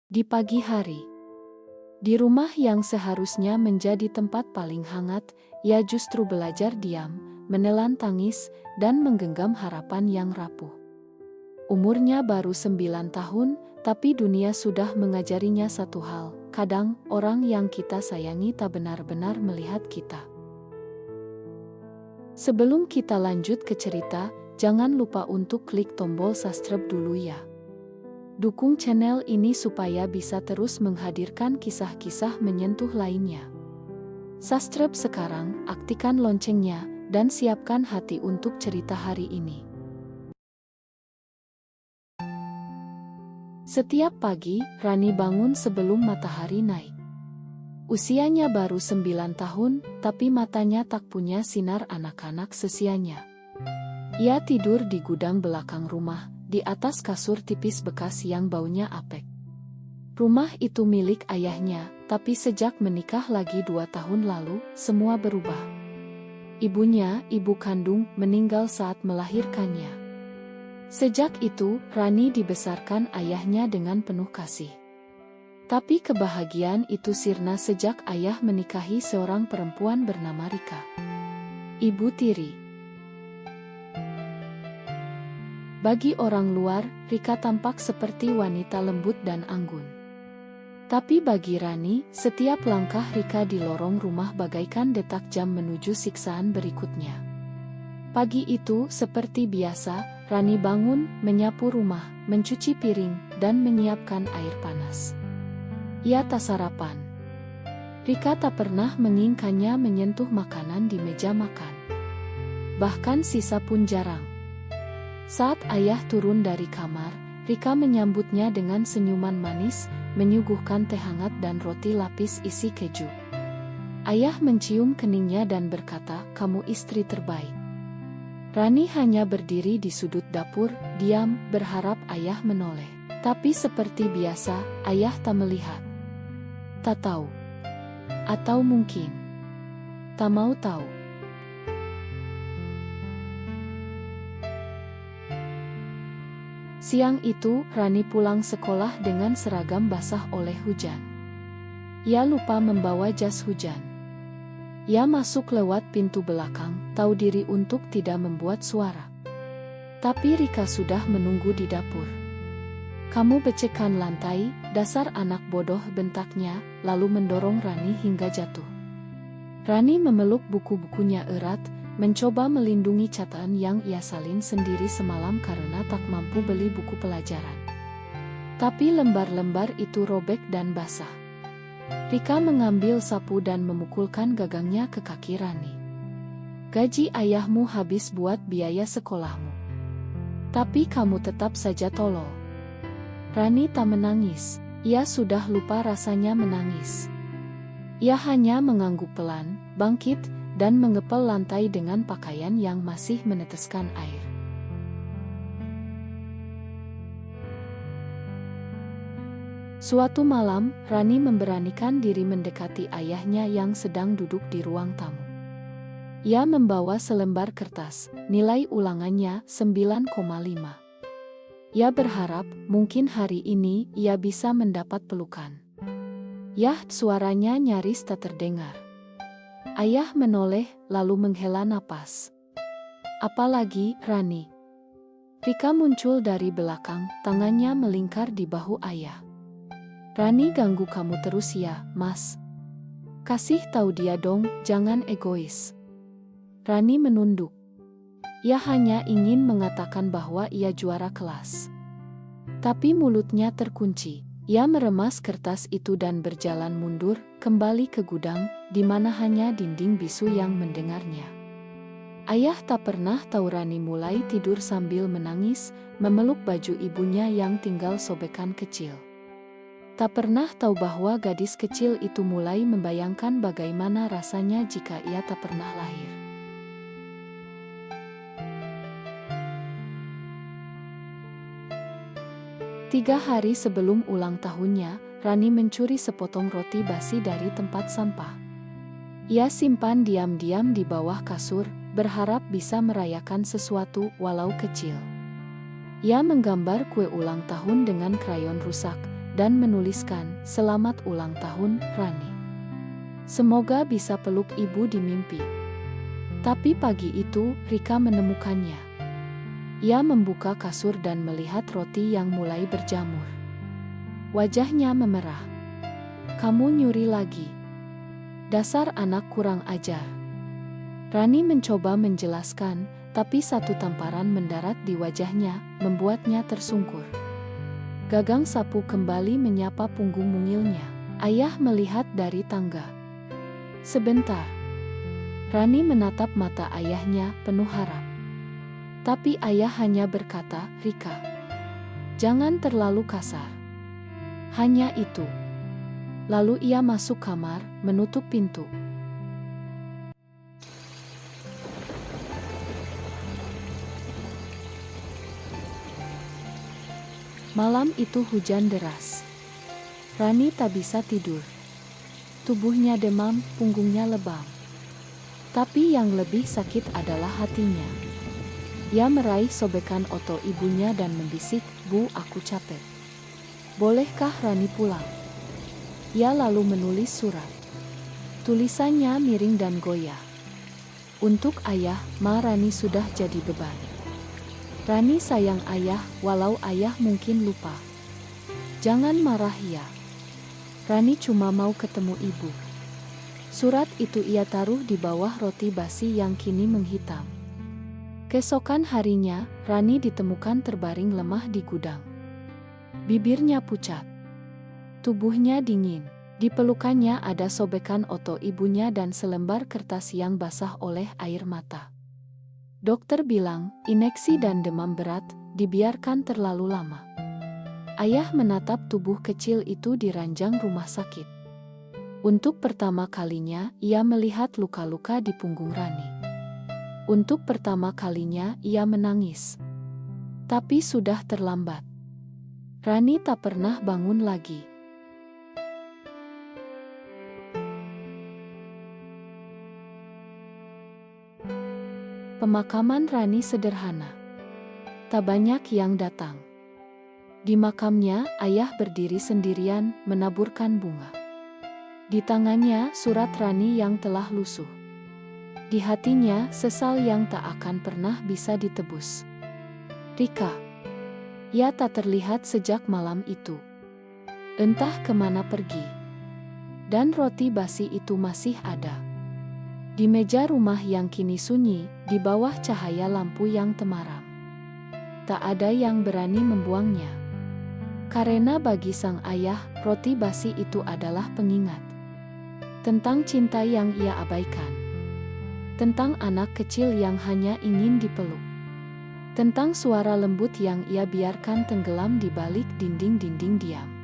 Di pagi hari, di rumah yang seharusnya menjadi tempat paling hangat, ia justru belajar diam, menelan tangis, dan menggenggam harapan yang rapuh. Umurnya baru 9 tahun, tapi dunia sudah mengajarinya satu hal. Kadang, orang yang kita sayangi tak benar-benar melihat kita. Sebelum kita lanjut ke cerita, jangan lupa untuk klik tombol subscribe dulu ya. Dukung channel ini supaya bisa terus menghadirkan kisah-kisah menyentuh lainnya. Subscribe sekarang, aktifkan loncengnya, dan siapkan hati untuk cerita hari ini. Setiap pagi, Rani bangun sebelum matahari naik. Usianya baru 9 tahun, tapi matanya tak punya sinar anak-anak sesianya. Ia tidur di gudang belakang rumah, di atas kasur tipis bekas yang baunya apek. Rumah itu milik ayahnya, tapi sejak menikah lagi 2 tahun lalu, semua berubah. Ibunya, ibu kandung, meninggal saat melahirkannya. Sejak itu, Rani dibesarkan ayahnya dengan penuh kasih. Tapi kebahagiaan itu sirna sejak ayah menikahi seorang perempuan bernama Rika. Ibu tiri. Bagi orang luar, Rika tampak seperti wanita lembut dan anggun. Tapi bagi Rani, setiap langkah Rika di lorong rumah bagaikan detak jam menuju siksaan berikutnya. Pagi itu, seperti biasa, Rani bangun, menyapu rumah, mencuci piring, dan menyiapkan air panas. Ia tak sarapan. Rika tak pernah menginginkannya menyentuh makanan di meja makan. Bahkan sisa pun jarang. Saat ayah turun dari kamar, Rika menyambutnya dengan senyuman manis, menyuguhkan teh hangat dan roti lapis isi keju. Ayah mencium keningnya dan berkata, "Kamu istri terbaik." Rani hanya berdiri di sudut dapur, diam, berharap ayah menoleh. Tapi seperti biasa, ayah tak melihat. Tak tahu. Atau mungkin tak mau tahu. Siang itu, Rani pulang sekolah dengan seragam basah oleh hujan. Ia lupa membawa jas hujan. Ia masuk lewat pintu belakang, tahu diri untuk tidak membuat suara. Tapi Rika sudah menunggu di dapur. "Kamu becekkan lantai, dasar anak bodoh," bentaknya, lalu mendorong Rani hingga jatuh. Rani memeluk buku-bukunya erat, mencoba melindungi catatan yang ia salin sendiri semalam karena tak mampu beli buku pelajaran. Tapi lembar-lembar itu robek dan basah. Rika mengambil sapu dan memukulkan gagangnya ke kaki Rani. "Gaji ayahmu habis buat biaya sekolahmu. Tapi kamu tetap saja tolol." Rani tak menangis. Ia sudah lupa rasanya menangis. Ia hanya mengangguk pelan, bangkit, dan mengepel lantai dengan pakaian yang masih meneteskan air. Suatu malam, Rani memberanikan diri mendekati ayahnya yang sedang duduk di ruang tamu. Ia membawa selembar kertas, nilai ulangannya 9,5. Ia berharap, mungkin hari ini ia bisa mendapat pelukan. Yah, suaranya nyaris tak terdengar. Ayah menoleh, lalu menghela napas. "Apalagi, Rani?" Rika muncul dari belakang, tangannya melingkar di bahu ayah. "Rani ganggu kamu terus ya, Mas. Kasih tahu dia dong, jangan egois." Rani menunduk. Ia hanya ingin mengatakan bahwa ia juara kelas. Tapi mulutnya terkunci. Ia meremas kertas itu dan berjalan mundur, kembali ke gudang, di mana hanya dinding bisu yang mendengarnya. Ayah tak pernah tahu Rani mulai tidur sambil menangis, memeluk baju ibunya yang tinggal sobekan kecil. Tak pernah tahu bahwa gadis kecil itu mulai membayangkan bagaimana rasanya jika ia tak pernah lahir. Tiga hari sebelum ulang tahunnya, Rani mencuri sepotong roti basi dari tempat sampah. Ia simpan diam-diam di bawah kasur, berharap bisa merayakan sesuatu walau kecil. Ia menggambar kue ulang tahun dengan krayon rusak, dan menuliskan, "Selamat ulang tahun, Rani. Semoga bisa peluk ibu di mimpi." Tapi pagi itu, Rika menemukannya. Ia membuka kasur dan melihat roti yang mulai berjamur. Wajahnya memerah. "Kamu nyuri lagi. Dasar anak kurang ajar." Rani mencoba menjelaskan, tapi satu tamparan mendarat di wajahnya, membuatnya tersungkur. Gagang sapu kembali menyapa punggung mungilnya. Ayah melihat dari tangga. Sebentar. Rani menatap mata ayahnya penuh harap. Tapi ayah hanya berkata, "Rika, jangan terlalu kasar." Hanya itu. Lalu ia masuk kamar, menutup pintu. Malam itu hujan deras. Rani tak bisa tidur. Tubuhnya demam, punggungnya lebam. Tapi yang lebih sakit adalah hatinya. Ia meraih sobekan otot ibunya dan membisik, "Bu, aku capek. Bolehkah Rani pulang?" Ia lalu menulis surat. Tulisannya miring dan goyah. "Untuk ayah, Ma, Rani sudah jadi beban. Rani sayang ayah, walau ayah mungkin lupa. Jangan marah ya. Rani cuma mau ketemu ibu." Surat itu ia taruh di bawah roti basi yang kini menghitam. Keesokan harinya, Rani ditemukan terbaring lemah di gudang. Bibirnya pucat. Tubuhnya dingin. Di pelukannya ada sobekan otot ibunya dan selembar kertas yang basah oleh air mata. Dokter bilang, ineksi dan demam berat, dibiarkan terlalu lama. Ayah menatap tubuh kecil itu di ranjang rumah sakit. Untuk pertama kalinya, ia melihat luka-luka di punggung Rani. Untuk pertama kalinya, ia menangis. Tapi sudah terlambat. Rani tak pernah bangun lagi. Pemakaman Rani sederhana. Tak banyak yang datang. Di makamnya, ayah berdiri sendirian, menaburkan bunga. Di tangannya, surat Rani yang telah lusuh. Di hatinya, sesal yang tak akan pernah bisa ditebus. Rika. Ia tak terlihat sejak malam itu. Entah kemana pergi. Dan roti basi itu masih ada. Di meja rumah yang kini sunyi, di bawah cahaya lampu yang temaram. Tak ada yang berani membuangnya. Karena bagi sang ayah, roti basi itu adalah pengingat. Tentang cinta yang ia abaikan. Tentang anak kecil yang hanya ingin dipeluk. Tentang suara lembut yang ia biarkan tenggelam di balik dinding-dinding diam.